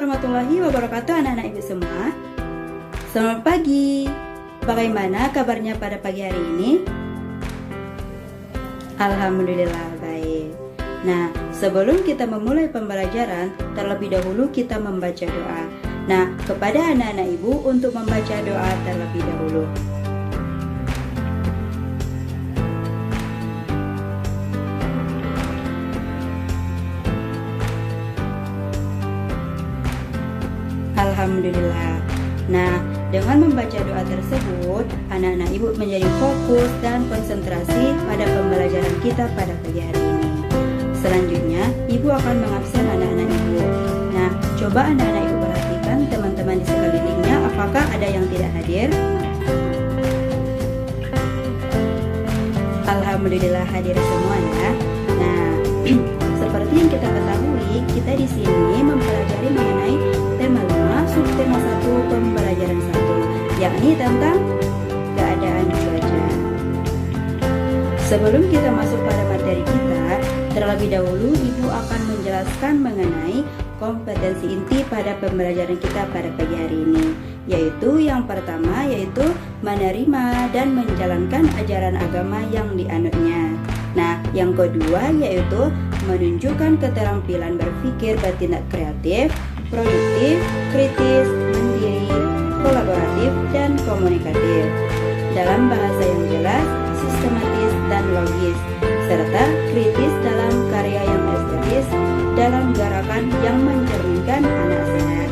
warahmatullahi wabarakatuh anak-anak ibu semua. Selamat pagi. Bagaimana kabarnya pada pagi hari ini? Alhamdulillah baik. Nah, sebelum kita memulai pembelajaran, terlebih dahulu kita membaca doa. Nah, kepada anak-anak ibu untuk membaca doa terlebih dahulu. Alhamdulillah. Nah, dengan membaca doa tersebut, anak-anak ibu menjadi fokus dan konsentrasi pada pembelajaran kita pada pagi hari ini. Selanjutnya, ibu akan mengabsen anak-anak ibu. Nah, coba anak-anak ibu perhatikan teman-teman di sekelilingnya, apakah ada yang tidak hadir? Alhamdulillah hadir semua ya. Nah, seperti yang kita ketahui, kita di sini mempelajari mengenai tema 5, subtema 1, pembelajaran 1, yakni tentang keadaan cuaca. Sebelum kita masuk pada materi kita, terlebih dahulu ibu akan menjelaskan mengenai kompetensi inti pada pembelajaran kita pada pagi hari ini, yaitu yang pertama yaitu menerima dan menjalankan ajaran agama yang dianutnya. Nah, yang kedua yaitu menunjukkan keterampilan berpikir bertindak kreatif, produktif, kritis, mandiri, kolaboratif, dan komunikatif dalam bahasa yang jelas, sistematis, dan logis, serta kritis dalam karya yang estetis, dalam gerakan yang mencerminkan anak sehat,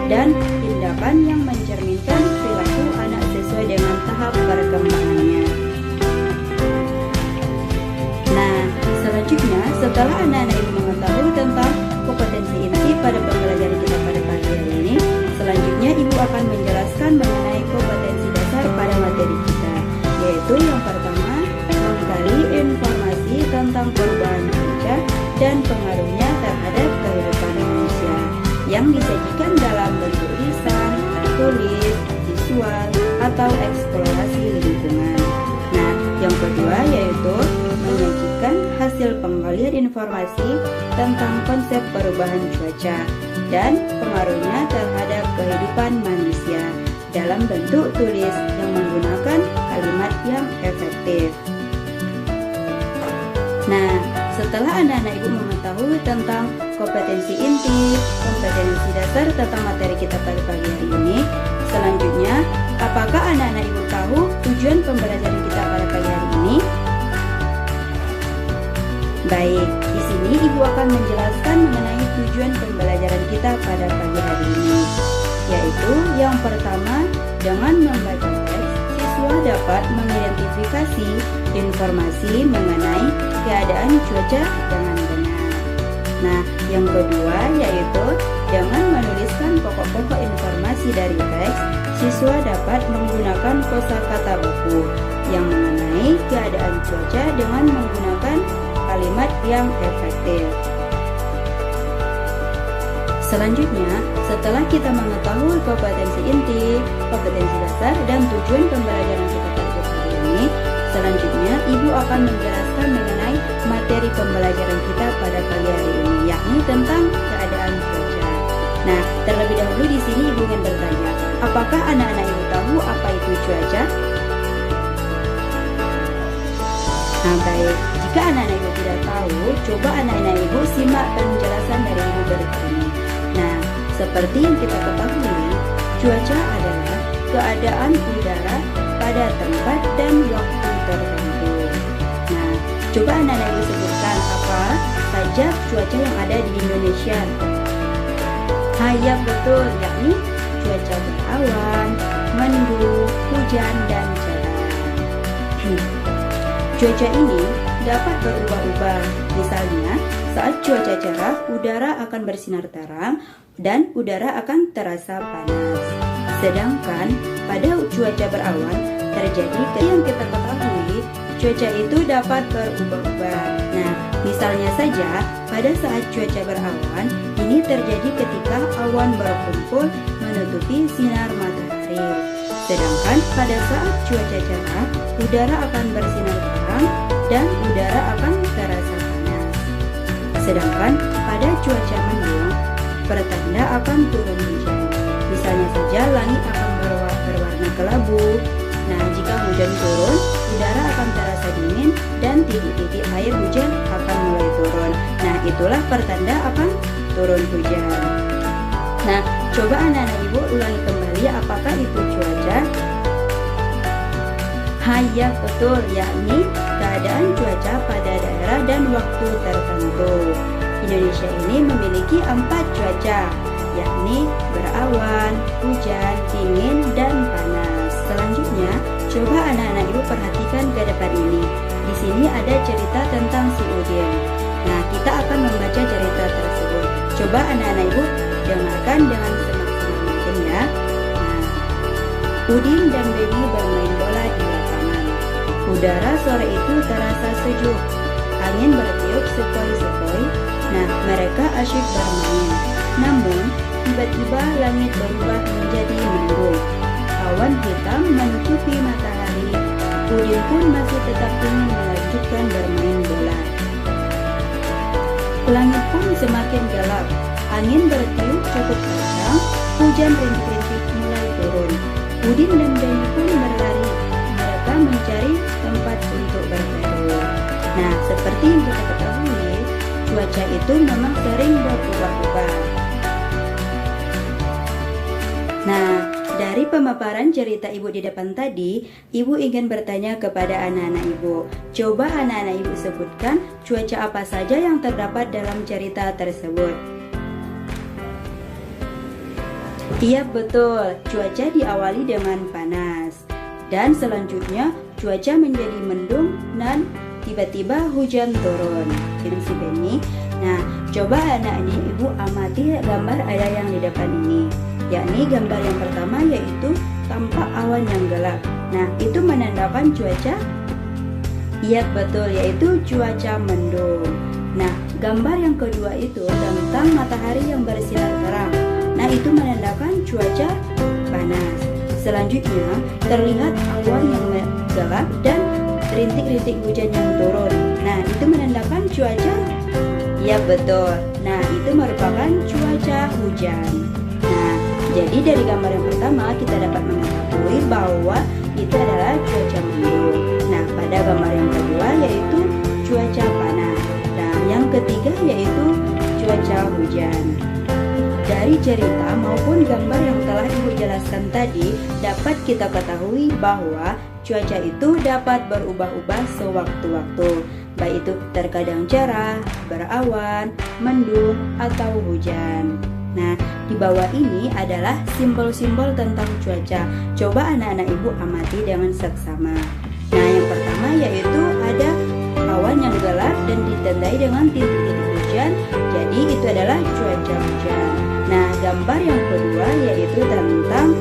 dan tindakan yang mencerminkan perilaku anak sesuai dengan tahap perkembangannya. Nah, selanjutnya setelah anak-anak ibu mengetahui tentang kompetensi inti pada pembelajaran kita pada pagi hari ini, selanjutnya ibu akan menjelaskan mengenai kompetensi dasar pada materi kita, yaitu yang pertama, menggali informasi tentang perubahan cuaca dan pengaruhnya terhadap kehidupan manusia yang disajikan dalam bentuk lisan, tulis, visual, atau eksplorasi lingkungan. Nah, yang kedua yaitu menyajikan hasil penggalian informasi tentang konsep perubahan cuaca dan pengaruhnya terhadap kehidupan manusia dalam bentuk tulis yang menggunakan kalimat yang efektif. Nah, setelah anak-anak ibu mengetahui tentang kompetensi inti, kompetensi dasar tentang materi kita pada pagi hari ini, selanjutnya, apakah anak-anak ibu tahu tujuan pembelajaran kita pada pagi hari ini? Baik, di sini ibu akan menjelaskan mengenai tujuan pembelajaran kita pada pagi hari ini, yaitu yang pertama, dengan membaca teks, siswa dapat mengidentifikasi informasi mengenai keadaan cuaca dengan benar. Nah, yang kedua yaitu dengan menuliskan pokok-pokok informasi dari teks, siswa dapat menggunakan kosakata buku yang mengenai keadaan cuaca dengan menggunakan kalimat yang efektif. Selanjutnya, setelah kita mengetahui kompetensi inti, kompetensi dasar, dan tujuan pembelajaran kita pada hari ini, selanjutnya ibu akan menjelaskan mengenai materi pembelajaran kita pada pagi hari ini, yakni tentang keadaan cuaca. Nah, terlebih dahulu di sini ibu ingin bertanya, apakah anak-anak ibu tahu apa itu cuaca? Nah, baik. Jika anak-anak ibu tidak tahu, coba anak-anak ibu simak penjelasan dari ibu berikut ini. Nah, seperti yang kita ketahui, cuaca adalah keadaan udara pada tempat dan waktu tertentu. Nah, coba anak-anak ibu sebutkan apa saja cuaca yang ada di Indonesia. Ya betul, yakni cuaca berawan, mendung, hujan, dan cerah. Cuaca ini dapat berubah-ubah. Misalnya, saat cuaca cerah, udara akan bersinar terang dan udara akan terasa panas. Sedangkan pada cuaca berawan terjadi yang kita ketahui, cuaca itu dapat berubah-ubah. Nah, misalnya saja pada saat cuaca berawan, ini terjadi ketika awan berkumpul menutupi sinar matahari. Sedangkan pada saat cuaca cerah, udara akan bersinar terang dan udara akan terasa panas. Sedangkan pada cuaca mendung, pertanda akan turun hujan. Misalnya saja langit akan berwarna kelabu. Nah, jika hujan turun, udara akan terasa dingin dan titik-titik air hujan akan mulai turun. Nah, itulah pertanda akan turun hujan. Nah, coba anak-anak ibu ulangi kembali apakah itu cuaca? Ya betul, yakni keadaan cuaca pada daerah dan waktu tertentu. Indonesia ini memiliki 4 cuaca, yakni berawan, hujan, dingin, dan panas. Selanjutnya, coba anak-anak ibu perhatikan ke depan ini. Di sini ada cerita tentang si Udin. Nah, kita akan membaca cerita tersebut. Coba anak-anak ibu dengarkan dengan semaksimal mungkin ya. Nah, Udin dan Beni bermain bola di lapangan. Udara sore itu terasa sejuk. Angin bertiup sepoi-sepoi. Nah, mereka asyik bermain. Namun, tiba-tiba langit berubah menjadi mendung. Awan hitam menutupi matahari. Udin pun masih tetap ingin melanjutkan bermain bola. Langit pun semakin gelap. Angin bertiup cukup kencang. Hujan rintik-rintik mulai turun. Udin dan Beni pun berlari. Mereka mencari tempat untuk berteduh. Nah, seperti yang kita ketahui, cuaca itu memang sering berubah-ubah. Nah, dari pemaparan cerita ibu di depan tadi, ibu ingin bertanya kepada anak-anak ibu. Coba anak-anak ibu sebutkan cuaca apa saja yang terdapat dalam cerita tersebut. Iya betul, cuaca diawali dengan panas. Dan selanjutnya cuaca menjadi mendung dan tiba-tiba hujan turun. Si Beni. Nah, coba anak-anak ibu amati gambar ada yang di depan ini. Yakni gambar yang pertama yaitu tampak awan yang gelap. Nah, itu menandakan cuaca? Iya betul, yaitu cuaca mendung. Nah, gambar yang kedua itu tentang matahari yang bersinar terang. Nah, itu menandakan cuaca panas. Selanjutnya, terlihat awan yang gelap dan rintik-rintik hujan yang turun. Nah, itu menandakan cuaca? Ya betul. Nah, itu merupakan cuaca hujan. Nah, jadi dari gambar yang pertama kita dapat mengetahui bahwa itu adalah cuaca mendung. Nah, pada gambar yang kedua yaitu cuaca panas. Nah, yang ketiga yaitu cuaca hujan. Dari cerita maupun gambar yang telah ibu jelaskan tadi, dapat kita ketahui bahwa cuaca itu dapat berubah-ubah sewaktu-waktu, baik itu terkadang cerah, berawan, mendung, atau hujan. Nah, di bawah ini adalah simbol-simbol tentang cuaca. Coba anak-anak ibu amati dengan seksama. Nah, yang pertama yaitu ada awan yang gelap dan ditandai dengan titik-titik hujan. Jadi itu adalah cuaca hujan. Nah, gambar yang kedua yaitu tentang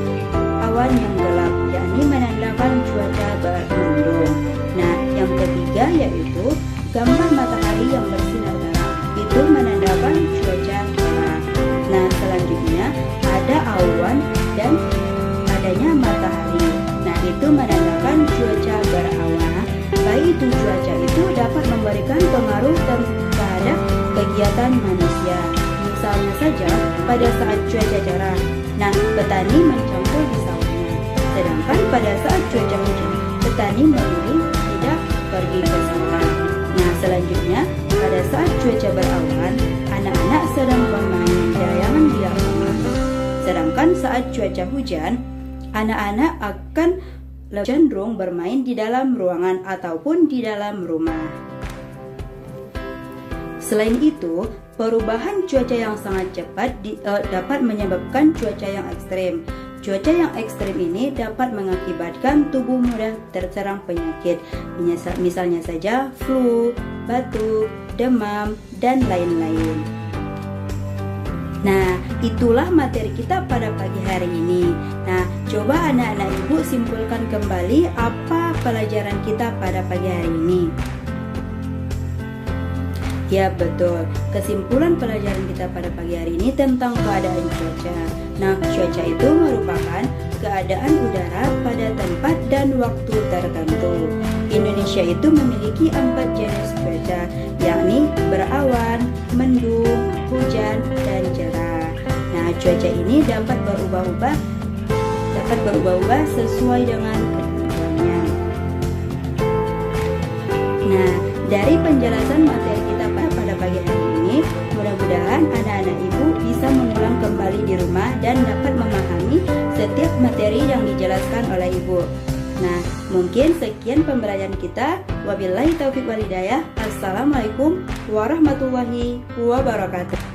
awan yang gelap, yakni menandakan cuaca bermendung. Nah, yang ketiga yaitu gambar matahari yang bersinar terang, itu menandakan cuaca cerah. Nah, selanjutnya ada awan dan adanya matahari. Nah, itu menandakan cuaca berawan. Baik itu cuaca itu dapat memberikan pengaruh terhadap kegiatan manusia. Misalnya saja pada saat cuaca cerah, nah petani mencampur di sawahnya. Sedangkan pada saat cuaca hujan, petani memilih tidak pergi ke sawah. Nah, selanjutnya pada saat cuaca berawan, anak-anak sedang bermain layangan di lapangan. Sedangkan saat cuaca hujan, anak-anak akan cenderung bermain di dalam ruangan ataupun di dalam rumah. Selain itu, perubahan cuaca yang sangat cepat dapat menyebabkan cuaca yang ekstrim. Cuaca yang ekstrim ini dapat mengakibatkan tubuh mudah terserang penyakit, misalnya saja flu, batuk, demam, dan lain-lain. Nah, itulah materi kita pada pagi hari ini. Nah, coba anak-anak ibu simpulkan kembali apa pelajaran kita pada pagi hari ini. Ya betul, kesimpulan pelajaran kita pada pagi hari ini tentang keadaan cuaca. Nah, cuaca itu merupakan keadaan udara pada tempat dan waktu tertentu. Indonesia itu memiliki 4 jenis cuaca, yakni berawan, mendung, hujan, dan cerah. cuaca ini dapat berubah-ubah sesuai dengan ketentuannya. Nah, dari penjelasan materi kita pada pagi hari ini, mudah-mudahan anak-anak ibu bisa mengulang kembali di rumah dan dapat memahami setiap materi yang dijelaskan oleh ibu. Nah, mungkin sekian pembelajaran kita. Wabillahi taufiq wal hidayah. Assalamualaikum warahmatullahi wabarakatuh.